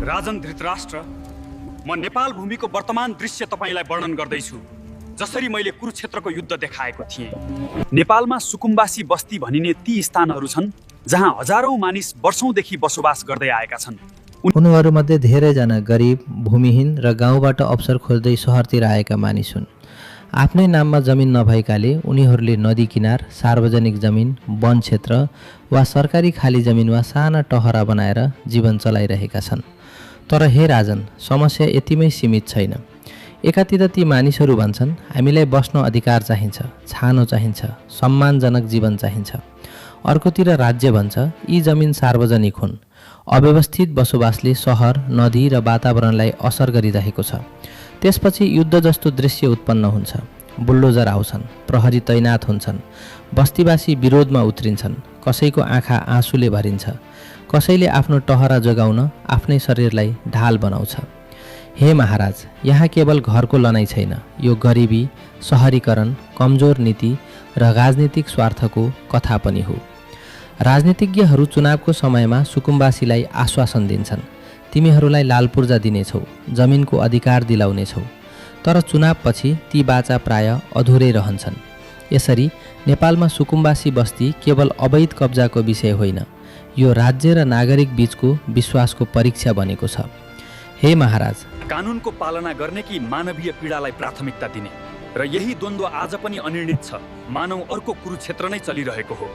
राजन धृतराष्ट्र, म नेपाल भूमिको वर्तमान दृश्य तपाईलाई वर्णन गर्दैछु, जसरी मैले कुरुक्षेत्रको युद्ध देखाएको थिएँ। नेपालमा सुकुम्बासी बस्ती भनिने ती स्थानहरू छन् जहाँ हजारौं मानिस वर्षौंदेखि बसोबास गर्दै आएका छन्। उनीहरूमध्ये धेरैजना गरिब, भूमिहीन र गाउँबाट अवसर खोज्दै सहरतिर आएका मानिस हुन्। आफ्नै नाममा जमिन नभएकाले उनीहरूले नदी किनार, सार्वजनिक जमिन, वन क्षेत्र वा सरकारी खाली जमिन वा साना टहरा बनाएर जीवन चलाइरहेका छन्। तर हे राजन, समस्या यतिमै सीमित छैन। एकातिर ती मानिसहरू भन्छन् हामीलाई बस्न अधिकार चाहिन्छ, छानो चाहिन्छ, सम्मानजनक जीवन चाहिन्छ। अर्कोतिर राज्य भन्छ यी जमिन सार्वजनिक हुन्। अव्यवस्थित बसोबासले सहर, नदी र वातावरणलाई असर गरिरहेको छ। त्यसपछि युद्ध जस्तो दृश्य उत्पन्न हुन्छ। बुल्डोजर आउँछन्, प्रहरी तैनात हुन्छन्, बस्तीवासी विरोधमा उत्रिन्छन्, कसैको आँखा आँसुले भरिन्छ, कसैले आफ्नो टहरा जोगाउन आफ्नै शरीरलाई ढाल बनाउँछ। हे महाराज, यहाँ केवल घरको लडाईँ छैन, यो गरिबी, सहरीकरण, कमजोर नीति र राजनीतिक स्वार्थको कथा पनि हो। राजनीतिज्ञहरू चुनावको समयमा सुकुम्बासीलाई आश्वासन दिन्छन्, तिमीहरूलाई लाल पूर्जा दिनेछौ, जमिनको अधिकार दिलाउनेछौ। तर चुनावपछि ती बाचा प्राय अधुरै रहन्छन्। यसरी नेपालमा सुकुम्बासी बस्ती केवल अवैध कब्जाको विषय होइन, यो राज्य र नागरिक बीचको विश्वासको परीक्षा बनेको छ। हे महाराज, कानुनको पालना गर्ने कि मानवीय पीडालाई प्राथमिकता दिने, र यही द्वन्द्व आज पनि अनिर्णित छ। मानव अर्को कुरुक्षेत्र नै चलिरहेको हो।